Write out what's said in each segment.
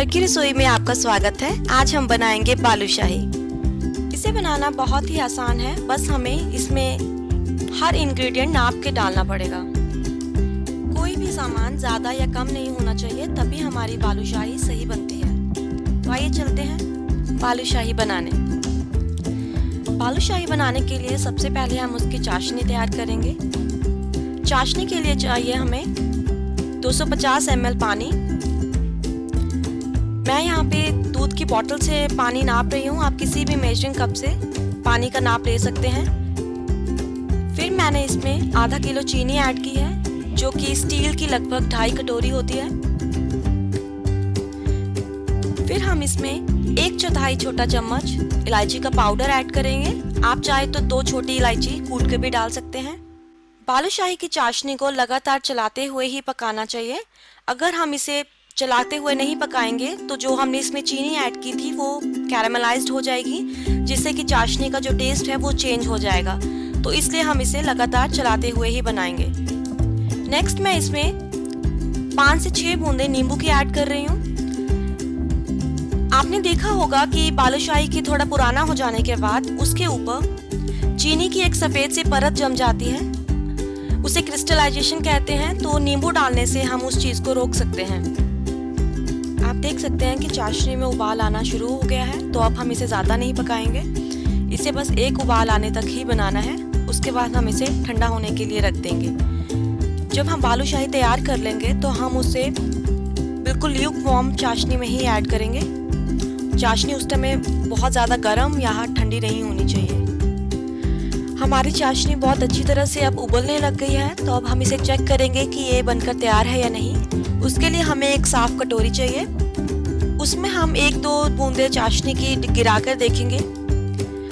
घर की रसोई में आपका स्वागत है। आज हम बनाएंगे बालूशाही। इसे बनाना बहुत ही आसान है, बस हमें इसमें हर इंग्रेडिएंट नाप के डालना पड़ेगा। कोई भी सामान ज़्यादा या कम नहीं होना चाहिए, तभी हमारी बालूशाही सही बनती है। तो आइए चलते हैं बालूशाही बनाने। बालूशाही बनाने के लिए सबसे पहले हम उसकी चाशनी तैयार करेंगे। चाशनी के लिए चाहिए हमें 250 ml पानी। मैं यहाँ पे दूध की बोतल से पानी नाप रही हूँ, आप किसी भी मेजरिंग कप से पानी का नाप ले सकते हैं। फिर मैंने इसमें आधा किलो चीनी ऐड की है, जो कि स्टील की लगभग 2.5 कटोरी होती है। फिर हम इसमें 1/4 छोटा चम्मच इलायची का पाउडर ऐड करेंगे। आप चाहे तो 2 छोटी इलायची कूट के भी डाल सकते हैं। बालूशाही की चाशनी को लगातार चलाते हुए ही पकाना चाहिए। अगर हम इसे चलाते हुए नहीं पकाएंगे तो जो हमने इसमें चीनी ऐड की थी वो कैरामलाइज्ड हो जाएगी, जिससे कि चाशनी का जो टेस्ट है वो चेंज हो जाएगा। तो इसलिए हम इसे लगातार चलाते हुए ही बनाएंगे। नेक्स्ट मैं इसमें 5 से 6 बूंदे नींबू की ऐड कर रही हूँ। आपने देखा होगा कि बालूशाही की थोड़ा पुराना हो जाने के बाद उसके ऊपर चीनी की एक सफेद सी परत जम जाती है, उसे क्रिस्टलाइजेशन कहते हैं। तो नींबू डालने से हम उस चीज को रोक सकते हैं। आप देख सकते हैं कि चाशनी में उबाल आना शुरू हो गया है। तो अब हम इसे ज़्यादा नहीं पकाएंगे, इसे बस एक उबाल आने तक ही बनाना है। उसके बाद हम इसे ठंडा होने के लिए रख देंगे। जब हम बालूशाही तैयार कर लेंगे तो हम उसे बिल्कुल ल्यूक वार्म चाशनी में ही ऐड करेंगे। चाशनी उस समय बहुत ज़्यादा गर्म या ठंडी नहीं होनी चाहिए। हमारी चाशनी बहुत अच्छी तरह से अब उबलने लग गई है। तो अब हम इसे चेक करेंगे कि ये बनकर तैयार है या नहीं। उसके लिए हमें एक साफ कटोरी चाहिए, उसमें हम 1-2 बूंदे चाशनी की गिराकर देखेंगे।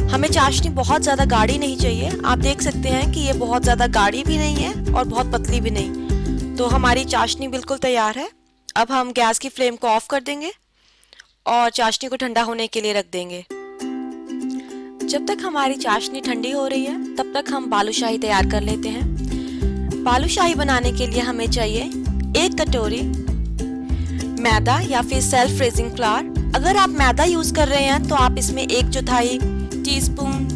हमें चाशनी बहुत ज़्यादा गाढ़ी नहीं चाहिए। आप देख सकते हैं कि ये बहुत ज़्यादा गाढ़ी भी नहीं है और बहुत पतली भी नहीं। तो हमारी चाशनी बिल्कुल तैयार है। अब हम गैस की फ्लेम को ऑफ कर देंगे और चाशनी को ठंडा होने के लिए रख देंगे। जब तक हमारी चाशनी ठंडी हो रही है तब तक हम बालूशाही तैयार कर लेते हैं। बालूशाही बनाने के लिए हमें चाहिए 1 कटोरी मैदा या फिर सेल्फ रेजिंग फ्लावर। अगर आप मैदा यूज कर रहे हैं तो आप इसमें 1/4 टीस्पून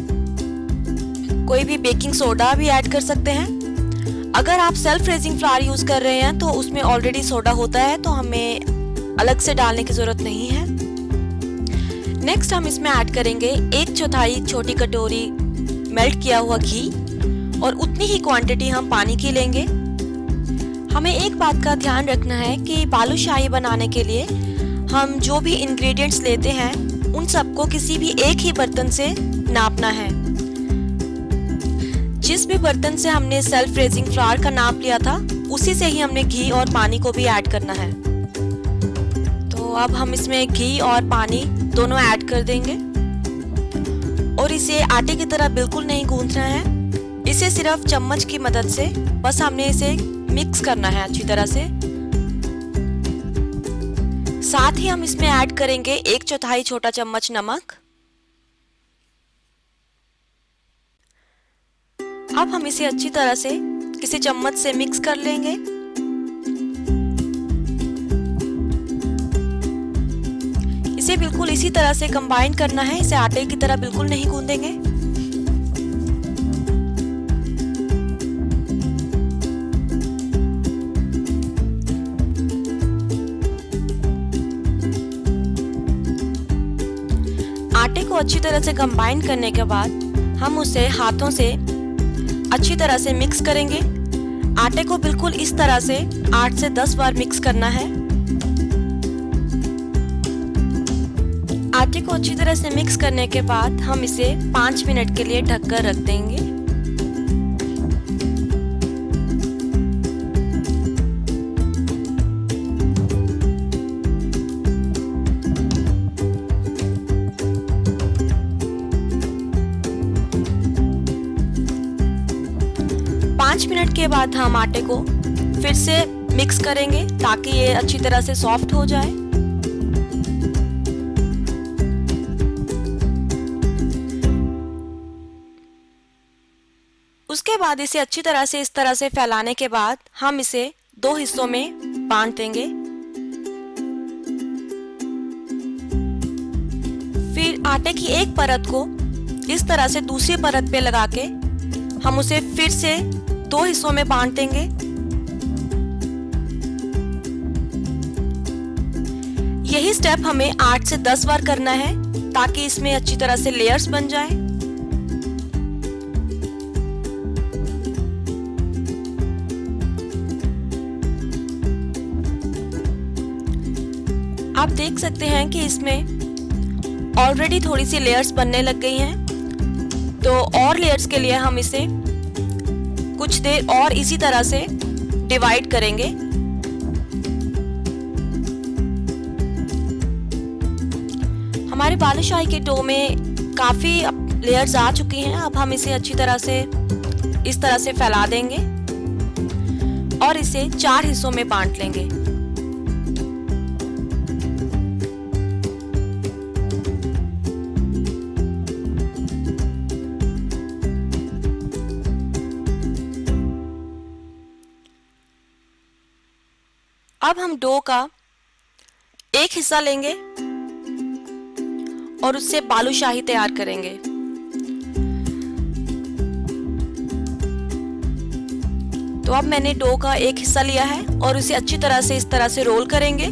कोई भी बेकिंग सोडा भी ऐड कर सकते हैं। अगर आप सेल्फ रेजिंग फ्लावर यूज कर रहे हैं तो उसमें ऑलरेडी सोडा होता है, तो हमें अलग से डालने की जरूरत नहीं है। नेक्स्ट हम इसमें ऐड करेंगे 1/4 छोटी कटोरी मेल्ट किया हुआ घी और उतनी ही क्वांटिटी हम पानी की लेंगे। हमें एक बात का ध्यान रखना है कि बालूशाही बनाने के लिए हम जो भी इंग्रेडिएंट्स लेते हैं उन सबको किसी भी एक ही बर्तन से नापना है। जिस भी बर्तन से हमने सेल्फ रेजिंग फ्लावर का नाप लिया था उसी से ही हमने घी और पानी को भी ऐड करना है। तो अब हम इसमें घी और पानी दोनों ऐड कर देंगे और इसे आटे की तरह बिल्कुल नहीं गूंथना है। इसे सिर्फ चम्मच की मदद से बस हमने इसे मिक्स करना है अच्छी तरह से। साथ ही हम इसमें ऐड करेंगे 1/4 छोटा चम्मच नमक। अब हम इसे अच्छी तरह से किसी चम्मच से मिक्स कर लेंगे। इसे बिल्कुल इसी तरह से कंबाइन करना है, इसे आटे की तरह बिल्कुल नहीं गूंदेंगे। आटे को अच्छी तरह से कंबाइन करने के बाद हम उसे हाथों से अच्छी तरह से मिक्स करेंगे। आटे को बिल्कुल इस तरह से 8 से 10 बार मिक्स करना है। आटे को अच्छी तरह से मिक्स करने के बाद हम इसे 5 मिनट के लिए ढककर रख देंगे। मिनट के बाद हम आटे को फिर से मिक्स करेंगे ताकि ये अच्छी तरह से सॉफ्ट हो जाए। उसके बाद इसे अच्छी तरह से इस तरह से फैलाने के बाद हम इसे 2 हिस्सों में बांट देंगे। फिर आटे की एक परत को इस तरह से दूसरी परत पे लगा के हम उसे फिर से 2 हिस्सों में बांट देंगे। यही स्टेप हमें 8 से 10 बार करना है ताकि इसमें अच्छी तरह से लेयर्स बन जाए। आप देख सकते हैं कि इसमें ऑलरेडी थोड़ी सी लेयर्स बनने लग गई हैं, तो और लेयर्स के लिए हम इसे कुछ देर और इसी तरह से डिवाइड करेंगे। हमारे बालूशाही के डो में काफी लेयर्स आ चुकी हैं। अब हम इसे अच्छी तरह से इस तरह से फैला देंगे और इसे 4 हिस्सों में बांट लेंगे। अब हम डो का एक हिस्सा लेंगे और उससे बालूशाही तैयार करेंगे। तो अब मैंने डो का एक हिस्सा लिया है और उसे अच्छी तरह से इस तरह से रोल करेंगे।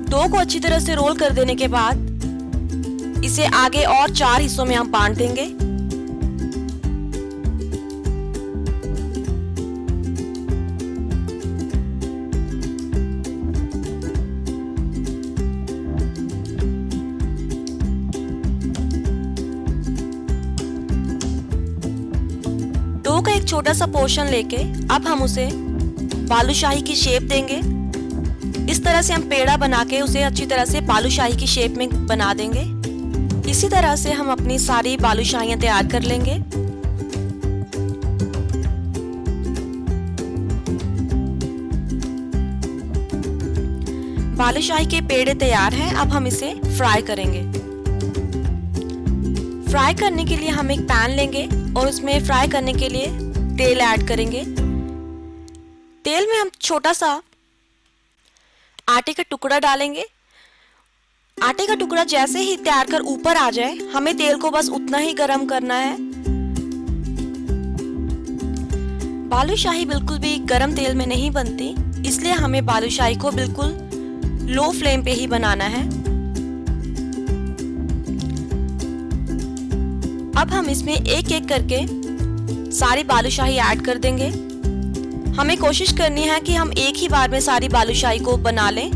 डो को अच्छी तरह से रोल कर देने के बाद इसे आगे और 4 हिस्सों में हम बांट देंगे। डो का एक छोटा सा पोर्शन लेके अब हम उसे बालूशाही की शेप देंगे। इस तरह से हम पेड़ा बना के उसे अच्छी तरह से बालूशाही की शेप में बना देंगे। इसी तरह से हम अपनी सारी बालूशाहियां तैयार कर लेंगे। बालूशाही के पेड़े तैयार हैं। अब हम इसे फ्राई करेंगे। फ्राई करने के लिए हम एक पैन लेंगे और उसमें फ्राई करने के लिए तेल ऐड करेंगे। तेल में हम छोटा सा आटे का टुकड़ा डालेंगे। आटे का टुकड़ा जैसे ही तैयार कर ऊपर आ जाए, हमें तेल को बस उतना ही गरम करना है। बालूशाही बिल्कुल भी गरम तेल में नहीं बनती, इसलिए हमें बालूशाही को बिल्कुल लो फ्लेम पे ही बनाना है। अब हम इसमें एक एक करके सारी बालूशाही ऐड कर देंगे। हमें कोशिश करनी है कि हम एक ही बार में सारी बालूशाही को बना लें।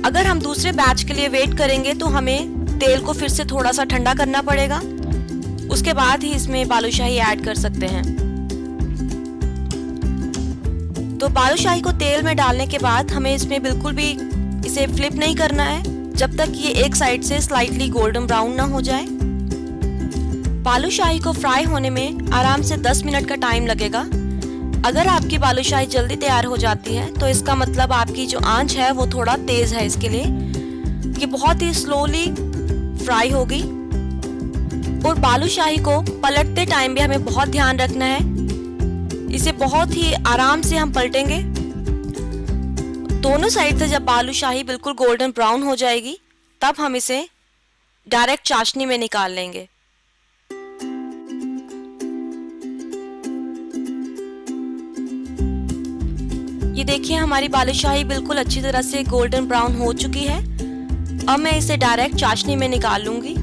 अगर हम दूसरे बैच के लिए वेट करेंगे तो हमें तेल को फिर से थोड़ा सा ठंडा करना पड़ेगा, उसके बाद ही इसमें बालूशाही ऐड कर सकते हैं। तो बालूशाही को तेल में डालने के बाद हमें इसमें बिल्कुल भी इसे फ्लिप नहीं करना है जब तक ये एक साइड से स्लाइटली गोल्डन ब्राउन ना हो जाए। बालूशाही को फ्राई होने में आराम से 10 मिनट का टाइम लगेगा। अगर आपकी बालूशाही जल्दी तैयार हो जाती है तो इसका मतलब आपकी जो आंच है वो थोड़ा तेज है। इसके लिए ये बहुत ही स्लोली फ्राई होगी। और बालूशाही को पलटते टाइम भी हमें बहुत ध्यान रखना है। इसे बहुत ही आराम से हम पलटेंगे। दोनों साइड से जब बालूशाही बिल्कुल गोल्डन ब्राउन हो जाएगी तब हम इसे डायरेक्ट चाशनी में निकाल लेंगे। ये देखिए हमारी बालूशाही बिल्कुल अच्छी तरह से गोल्डन ब्राउन हो चुकी है। अब मैं इसे डायरेक्ट चाशनी में निकाल लूंगी।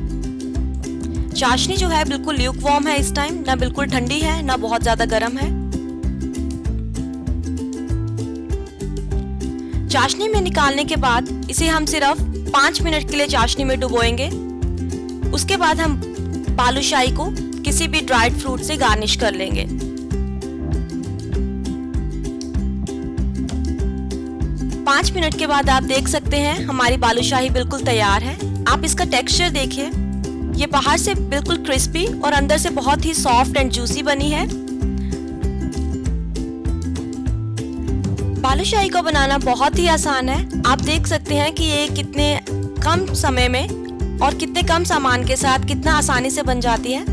चाशनी जो है बिल्कुल ल्यूक वार्म है इस टाइम, ना बिल्कुल ठंडी है ना बहुत ज्यादा गर्म है। चाशनी में निकालने के बाद इसे हम सिर्फ 5 मिनट के लिए चाशनी में डुबोएंगे। उसके बाद हम बालूशाही को किसी भी ड्राइड फ्रूट से गार्निश कर लेंगे। पाँच मिनट के बाद आप देख सकते हैं हमारी बालूशाही बिल्कुल तैयार है। आप इसका टेक्सचर देखिए, ये बाहर से बिल्कुल क्रिस्पी और अंदर से बहुत ही सॉफ्ट एंड जूसी बनी है। बालूशाही को बनाना बहुत ही आसान है। आप देख सकते हैं कि ये कितने कम समय में और कितने कम सामान के साथ कितना आसानी से बन जाती है।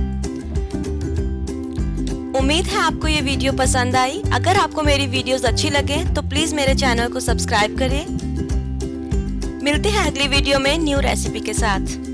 उम्मीद है आपको ये वीडियो पसंद आई। अगर आपको मेरी वीडियोस अच्छी लगे तो प्लीज मेरे चैनल को सब्सक्राइब करिए। मिलते हैं अगली वीडियो में न्यू रेसिपी के साथ।